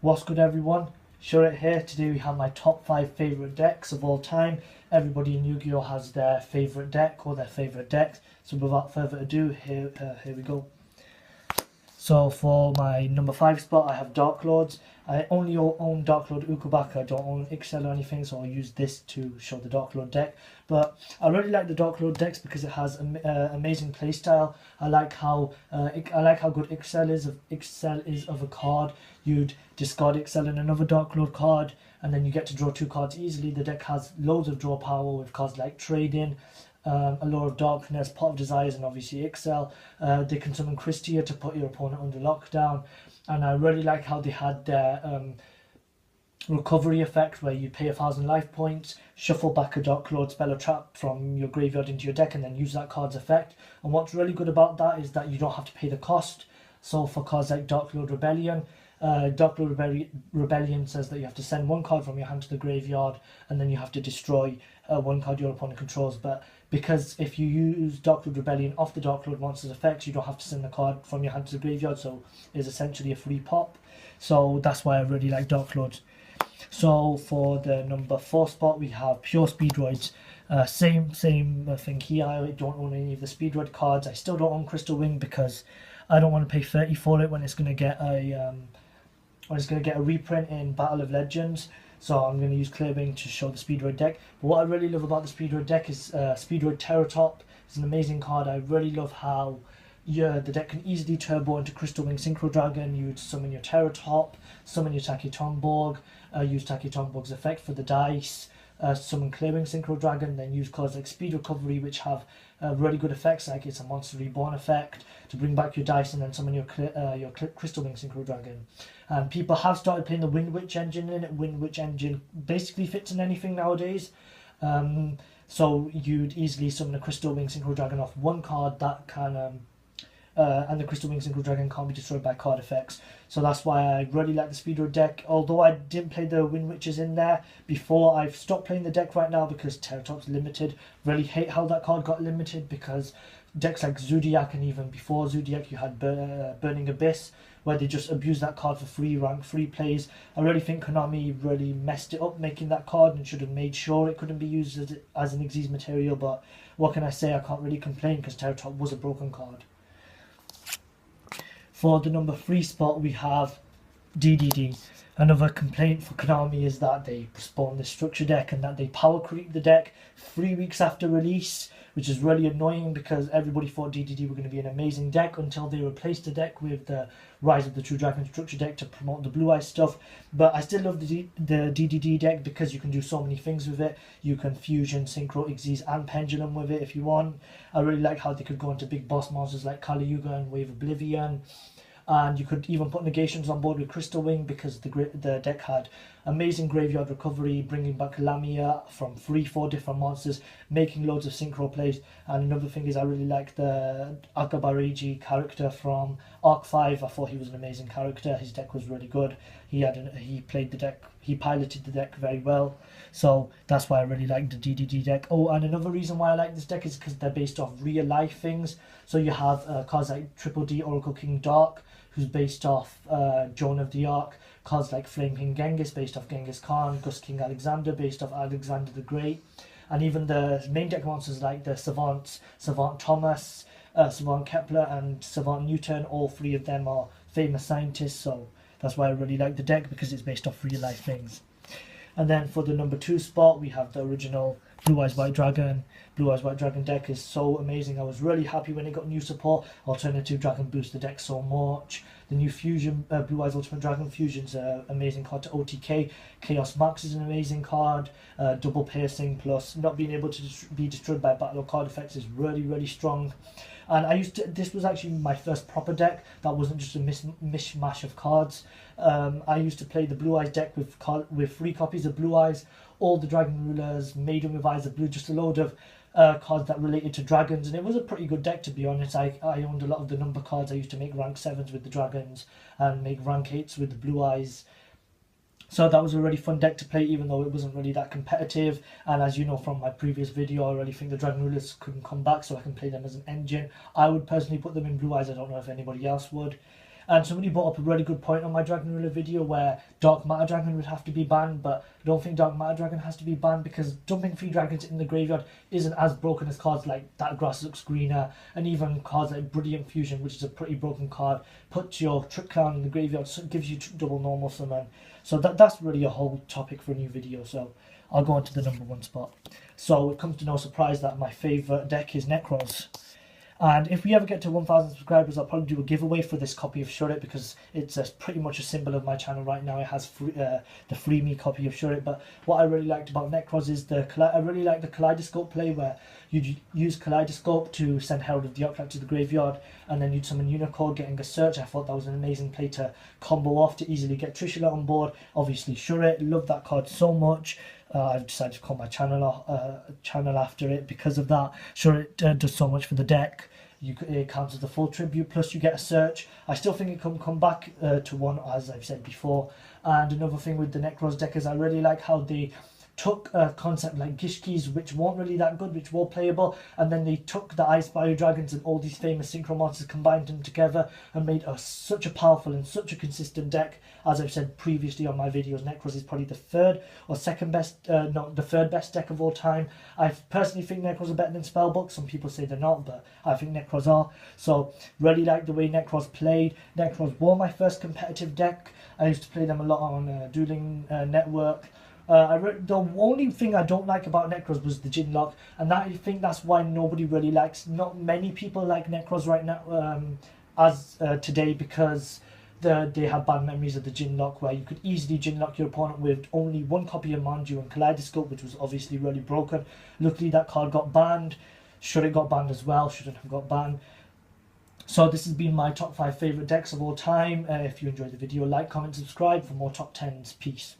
What's good, everyone? Sure, here. Today we have my top 5 favourite decks of all time. Everybody in Yu-Gi-Oh! Has their favourite deck or their favourite decks. So without further ado, here we go. So for my number 5 spot, I have Dark Lords. I only own Dark Lord Ukobaka. I don't own Ixel or anything, so I'll use this to show the Dark Lord deck. But I really like the Dark Lord decks because it has amazing playstyle. I like how good Ixel is. If Ixel is of a card, you'd discard Ixel in another Dark Lord card, and then you get to draw 2 cards easily. The deck has loads of draw power with cards like Trading, Allure of Darkness, Pot of Desires, and obviously Ixel. They can summon Christia to put your opponent under lockdown, and I really like how they had their recovery effect where you pay 1,000 life points, shuffle back a Dark Lord spell or trap from your graveyard into your deck, and then use that card's effect. And what's really good about that is that you don't have to pay the cost. So for cards like Dark Lord Rebellion, Rebellion says that you have to send 1 card from your hand to the graveyard, and then you have to destroy 1 card your opponent controls. But because if you use Dark Lord Rebellion off the Dark Lord monster's effects, you don't have to send the card from your hand to the graveyard, so it's essentially a free pop. So that's why I really like Dark Lords. So for the number 4 spot, we have Pure Speedroids. Same thing here. I don't own any of the Speedroid cards. I still don't own Crystal Wing because I don't want to pay 30 for it when it's going to get a reprint in Battle of Legends. So I'm going to use Clearbane to show the Speedroid deck. But what I really love about the Speedroid deck is Speedroid Terratop. It's an amazing card. I really love how the deck can easily turbo into Crystal Wing Synchro Dragon. You would summon your Terratop, summon your Taki Tomborg, use Taki Tomborg's effect for the dice, summon Clearing Synchro Dragon, then use cards like Speed Recovery, which have really good effects, like it's a Monster Reborn effect to bring back your dice, and then summon your Crystal Wing Synchro Dragon. And people have started playing the Wind Witch engine in it. Wind Witch engine basically fits in anything nowadays. So you'd easily summon a Crystal Wing Synchro Dragon off 1 card that can and the Crystal Wing Synchro Dragon can't be destroyed by card effects. So that's why I really like the Speedroid deck. Although I didn't play the Wind Witches in there before, I've stopped playing the deck right now because Terratop's limited. Really hate how that card got limited, because decks like Zodiac, and even before Zodiac you had Burning Abyss, where they just abused that card for free rank, free plays. I really think Konami really messed it up making that card and should have made sure it couldn't be used as an Xyz material. But what can I say? I can't really complain because Terratop was a broken card. For the number 3 spot, we have DDD. Another complaint for Konami is that they postpone the structure deck and that they power creep the deck 3 weeks after release, which is really annoying because everybody thought DDD were going to be an amazing deck until they replaced the deck with the Rise of the True Dragon structure deck to promote the Blue Eyes stuff. But I still love the DDD deck because you can do so many things with it. You can fusion, synchro, Xyz, and pendulum with it if you want. I really like how they could go into big boss monsters like Kali Yuga and Wave Oblivion. And you could even put negations on board with Crystal Wing because the deck had amazing graveyard recovery, bringing back Lamia from 3-4 different monsters, making loads of synchro plays. And another thing is I really like the Akabareji character from Arc 5. I thought he was an amazing character. His deck was really good. He piloted the deck very well. So that's why I really like the DDD deck. Oh, and another reason why I like this deck is because they're based off real life things. So you have cards like Triple D Oracle King Dark, who's based off Joan of the Arc, cards like Flame King Genghis based off Genghis Khan, Gus King Alexander based off Alexander the Great, and even the main deck monsters like the Savant Thomas, Savant Kepler, and Savant Newton. All 3 of them are famous scientists, so that's why I really like the deck, because it's based off real life things. And then for the number 2 spot, we have the original Blue Eyes White Dragon. Blue Eyes White Dragon deck is so amazing. I was really happy when it got new support. Alternative Dragon boosts the deck so much. The new Fusion, Blue Eyes Ultimate Dragon Fusion is an amazing card to OTK. Chaos Max is an amazing card. Double Piercing plus not being able to be destroyed by battle or card effects is really, really strong. And this was actually my first proper deck that wasn't just a mishmash of cards. I used to play the Blue Eyes deck with 3 copies of Blue Eyes, all the Dragon Rulers, Maiden with Eyes of Blue, just a load of cards that related to dragons, and it was a pretty good deck, to be honest. I owned a lot of the number cards. I used to make rank 7s with the dragons and make rank 8s with the Blue Eyes. So that was a really fun deck to play, even though it wasn't really that competitive. And as you know from my previous video, I really think the Dragon Rulers couldn't come back, so I can play them as an engine. I would personally put them in Blue Eyes. I don't know if anybody else would. And somebody brought up a really good point on my Dragon Ruler video where Dark Matter Dragon would have to be banned, but I don't think Dark Matter Dragon has to be banned because dumping 3 dragons in the graveyard isn't as broken as cards like That Grass Looks Greener, and even cards like Brilliant Fusion, which is a pretty broken card, puts your Trick Clown in the graveyard, so it gives you double normal summon. So that's really a whole topic for a new video, so I'll go on to the number 1 spot. So it comes to no surprise that my favourite deck is Necros. And if we ever get to 1,000 subscribers, I'll probably do a giveaway for this copy of Shut because it's pretty much a symbol of my channel right now. It has the free me copy of Shut. But what I really liked about Necros is I really like the Kaleidoscope play where you use Kaleidoscope to send Herald of the Arclight to the graveyard and then you'd summon Unicorn getting a search. I thought that was an amazing play to combo off to easily get Trishula on board. Obviously Shut, love that card so much. I've decided to call my channel after it because of that. Sure, it does so much for the deck. It counts as the full tribute, plus you get a search. I still think it can come back to 1, as I've said before. And another thing with the Necros deck is I really like how they took a concept like Gishkis, which weren't really that good, which were playable, and then they took the Ice Bio Dragons and all these famous Synchro Monsters, combined them together and made such a powerful and such a consistent deck. As I've said previously on my videos, Necros is probably the third best deck of all time. I personally think Necros are better than Spellbook. Some people say they're not, but I think Necros are. So really like the way Necros played. Necros were my first competitive deck. I used to play them a lot on Dueling Network. The only thing I don't like about Necros was the Ginlock, and I think that's why nobody really likes. Not many people like Necros right now, today, because they have bad memories of the Ginlock, where you could easily Ginlock your opponent with only 1 copy of Manju and Kaleidoscope, which was obviously really broken. Luckily, that card got banned. Should it got banned as well? Shouldn't have got banned. So this has been my top 5 favourite decks of all time. If you enjoyed the video, like, comment, subscribe for more top 10s. Peace.